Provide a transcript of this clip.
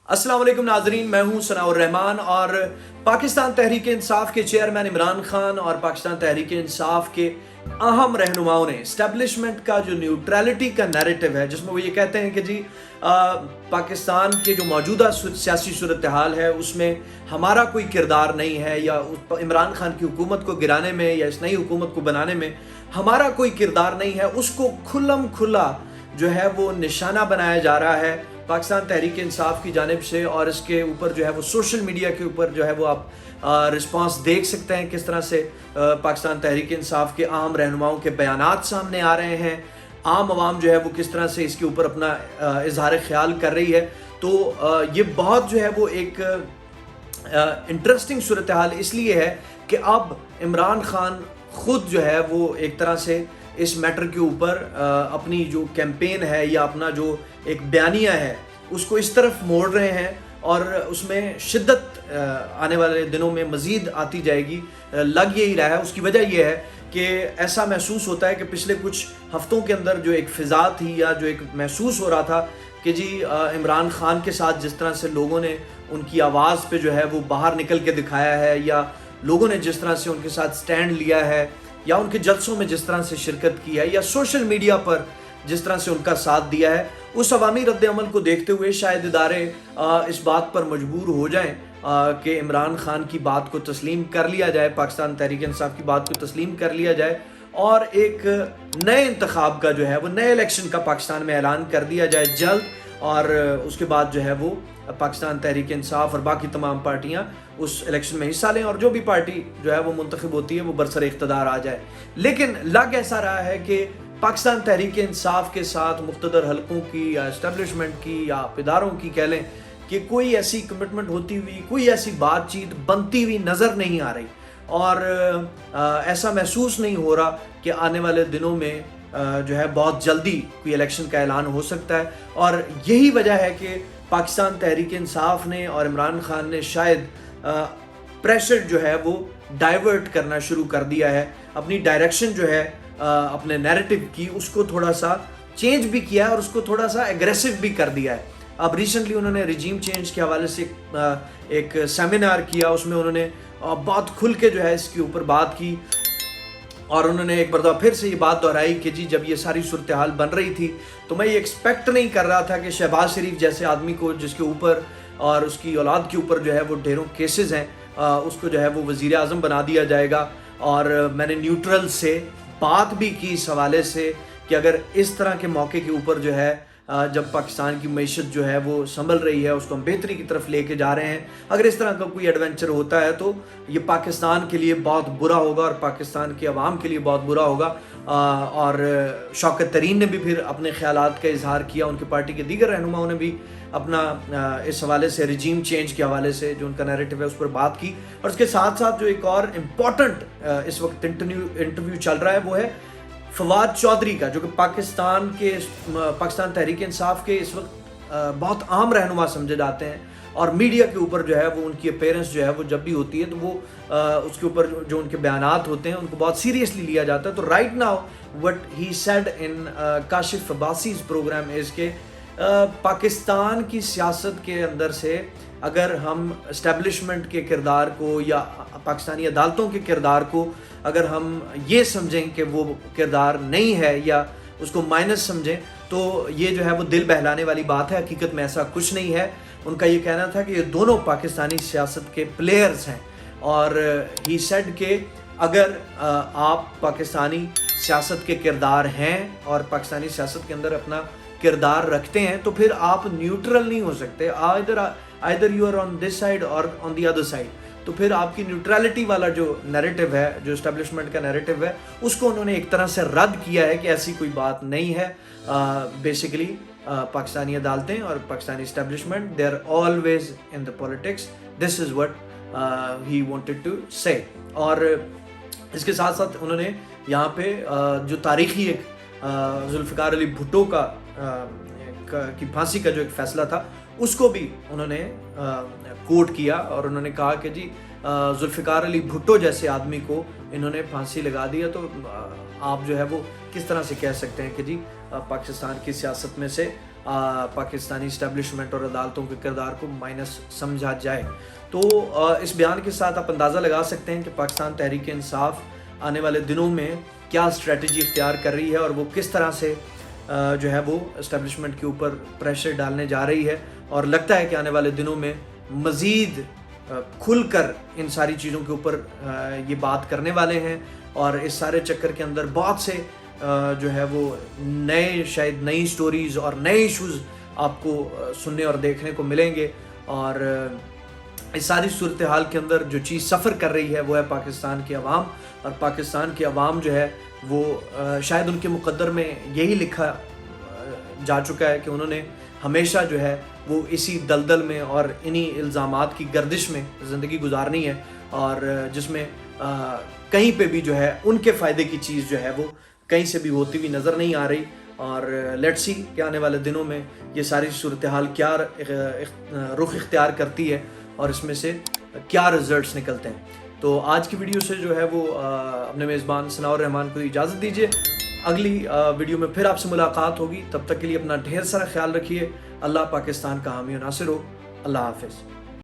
अस्सलाम वालेकुम नाजरीन, मैं हूं सनाउर रहमान और पाकिस्तान तहरीक इंसाफ के चेयरमैन इमरान खान और पाकिस्तान तहरीक इंसाफ के अहम रहनुमाओं ने इस्टेब्लिशमेंट का जो न्यूट्रलिटी का नैरेटिव है, जिसमें वो ये कहते हैं कि जी पाकिस्तान के जो मौजूदा सियासी सूरत हाल है उसमें हमारा कोई किरदार नहीं है, या इमरान खान की हुकूमत को गिराने में या इस नई हुकूमत को बनाने में हमारा कोई किरदार नहीं है, उसको खुल्लम खुल्ला जो है वो निशाना बनाया जा रहा है पाकिस्तान तहरीक इंसाफ की जानिब से। और इसके ऊपर जो है वो सोशल मीडिया के ऊपर जो है वो आप रिस्पांस देख सकते हैं किस तरह से पाकिस्तान तहरीक इंसाफ के अहम रहनुमाओं के बयानात सामने आ रहे हैं। आम आवाम जो है वो किस तरह से इसके ऊपर अपना इजहार ख्याल कर रही है। तो ये बहुत जो है वो एक इंटरेस्टिंग सूरत हाल इसलिए है कि अब इमरान खान खुद जो है वो एक तरह से इस मैटर के ऊपर अपनी जो कैंपेन है या अपना जो एक बयानिया है उसको इस तरफ मोड़ रहे हैं, और उसमें शिद्दत आने वाले दिनों में मज़ीद आती जाएगी, लग यही रहा है। उसकी वजह यह है कि ऐसा महसूस होता है कि पिछले कुछ हफ्तों के अंदर जो एक फ़िज़ा थी या जो एक महसूस हो रहा था कि जी इमरान खान के साथ जिस तरह से लोगों ने उनकी आवाज़ पे जो है वो बाहर निकल के दिखाया है, या लोगों ने जिस तरह से उनके साथ स्टैंड लिया है, या उनके जलसों में जिस तरह से शिरकत की है, या सोशल मीडिया पर जिस तरह से उनका साथ दिया है, उस अवामी रद्द अमल को देखते हुए शायद इदारे इस बात पर मजबूर हो जाएं कि इमरान खान की बात को तस्लीम कर लिया जाए, पाकिस्तान तहरीक इंसाफ की बात को तस्लीम कर लिया जाए, और एक नए इंतखाब का जो है वो नए इलेक्शन का पाकिस्तान में ऐलान कर दिया जाए जल्द। और उसके बाद जो है वो पाकिस्तान तहरीक इंसाफ और बाकी तमाम पार्टियां उस इलेक्शन में हिस्सा लें, और जो भी पार्टी जो है वो मुंतखब होती है वो बरसर इख्तदार आ जाए। लेकिन लग ऐसा रहा है कि पाकिस्तान तहरीक इंसाफ के साथ मुख्तदर हलकों की या इस्टेब्लिशमेंट की या इदारों की कह लें कि कोई ऐसी कमिटमेंट होती हुई, कोई ऐसी बातचीत बनती हुई नज़र नहीं आ रही, और ऐसा महसूस नहीं हो रहा कि आने वाले दिनों में जो है बहुत जल्दी कोई इलेक्शन का ऐलान हो सकता है। और यही वजह है कि पाकिस्तान तहरीक इंसाफ ने और इमरान खान ने शायद प्रेशर जो है वो डाइवर्ट करना शुरू कर दिया है, अपनी डायरेक्शन जो है अपने नैरेटिव की उसको थोड़ा सा चेंज भी किया है और उसको थोड़ा सा एग्रेसिव भी कर दिया है। अब रिसेंटली उन्होंने रिजीम चेंज के हवाले से एक सेमिनार किया, उसमें उन्होंने बहुत खुल के जो है इसके ऊपर बात की, और उन्होंने एक बार फिर से ये बात दोहराई कि जी जब ये सारी सूरत हाल बन रही थी तो मैं ये एक्सपेक्ट नहीं कर रहा था कि शहबाज शरीफ जैसे आदमी को, जिसके ऊपर और उसकी औलाद के ऊपर जो है वो ढेरों केसेस हैं, उसको जो है वो वज़ीर आज़म बना दिया जाएगा। और मैंने न्यूट्रल से बात भी की इस हवाले से कि अगर इस तरह के मौके के ऊपर जो है जब पाकिस्तान की मईशत जो है वो संभल रही है, उसको हम बेहतरी की तरफ लेके जा रहे हैं, अगर इस तरह का कोई एडवेंचर होता है तो ये पाकिस्तान के लिए बहुत बुरा होगा और पाकिस्तान के अवाम के लिए बहुत बुरा होगा। और शौकत तरीन ने भी फिर अपने ख्यालात का इजहार किया, उनकी पार्टी के दीगर रहनुमाओं ने भी अपना इस हवाले से रिजीम चेंज के हवाले से जो उनका नैरेटिव है उस पर बात की। और उसके साथ साथ जो एक और इम्पॉर्टेंट इस वक्त इंटरव्यू चल रहा है वो है फवाद चौधरी का, जो कि पाकिस्तान तहरीक इंसाफ के इस वक्त बहुत अहम रहनुमा समझे जाते हैं, और मीडिया के ऊपर जो है वो उनकी अपीयरेंस जो है वो जब भी होती है तो वो उसके ऊपर जो उनके बयानात होते हैं उनको बहुत सीरियसली लिया जाता है। तो right now what he said in Kashif Abbasi's programme is के पाकिस्तान की सियासत के अंदर से अगर हम इस्टेब्लिशमेंट के किरदार को या पाकिस्तानी अदालतों के किरदार को अगर हम ये समझें कि वो किरदार नहीं है या उसको माइनस समझें तो ये जो है वो दिल बहलाने वाली बात है। हकीकत में ऐसा कुछ नहीं है। उनका ये कहना था कि ये दोनों पाकिस्तानी सियासत के प्लेयर्स हैं, और ही सेड कि अगर आप पाकिस्तानी सियासत के किरदार हैं और पाकिस्तानी सियासत के अंदर अपना किरदार रखते हैं तो फिर आप न्यूट्रल नहीं हो सकते, either you are on this side or on the other side. तो फिर आपकी न्यूट्रलिटी वाला जो नैरेटिव है, जो एस्टेब्लिशमेंट का नैरेटिव है, उसको उन्होंने एक तरह से रद्द किया है कि ऐसी कोई बात नहीं है। बेसिकली पाकिस्तानी अदालतें और Pakistani establishment they are always in the politics, this is what he wanted to say. और इसके साथ साथ उन्होंने यहाँ पे जो तारीखी एक जुल्फ़िकार अली भुट्टो की फांसी का जो एक फ़ैसला था उसको भी उन्होंने कोट किया, और उन्होंने कहा कि जी जुल्फ़िकार अली भुट्टो जैसे आदमी को इन्होंने फांसी लगा दिया तो आप जो है वो किस तरह से कह सकते हैं कि जी पाकिस्तान की सियासत में से पाकिस्तानी इस्टेब्लिशमेंट और अदालतों के किरदार को माइनस समझा जाए। तो इस बयान के साथ आप अंदाज़ा लगा सकते हैं कि पाकिस्तान तहरीक इंसाफ आने वाले दिनों में क्या स्ट्रेटजी इख्तियार कर रही है और वो किस तरह से जो है वो इस्टेब्लिशमेंट के ऊपर प्रेशर डालने जा रही है। और लगता है कि आने वाले दिनों में मज़ीद खुलकर इन सारी चीज़ों के ऊपर ये बात करने वाले हैं और इस सारे चक्कर के अंदर बहुत से जो है वो शायद नई स्टोरीज़ और नए इश्यूज़ आपको सुनने और देखने को मिलेंगे। और इस सारी सूरत हाल के अंदर जो चीज़ सफ़र कर रही है वो है पाकिस्तान की आवाम, और पाकिस्तान की आवाम जो है वो शायद उनके मुक़द्दर में यही लिखा जा चुका है कि उन्होंने हमेशा जो है वो इसी दलदल में और इन्हीं इल्ज़ामात की गर्दिश में ज़िंदगी गुजारनी है, और जिसमें कहीं पे भी जो है उनके फ़ायदे की चीज़ जो है वो कहीं से भी होती हुई नज़र नहीं आ रही। और लेट्स सी कि आने वाले दिनों में ये सारी सूरत हाल क्या रुख इख्तियार करती है और इसमें से क्या रिजल्ट्स निकलते हैं। तो आज की वीडियो से जो है वो अपने मेज़बान सनाउर रहमान को इजाज़त दीजिए। अगली वीडियो में फिर आपसे मुलाकात होगी, तब तक के लिए अपना ढेर सारा ख्याल रखिए। अल्लाह पाकिस्तान का हामी और नासिर हो। अल्लाह हाफ़िज़।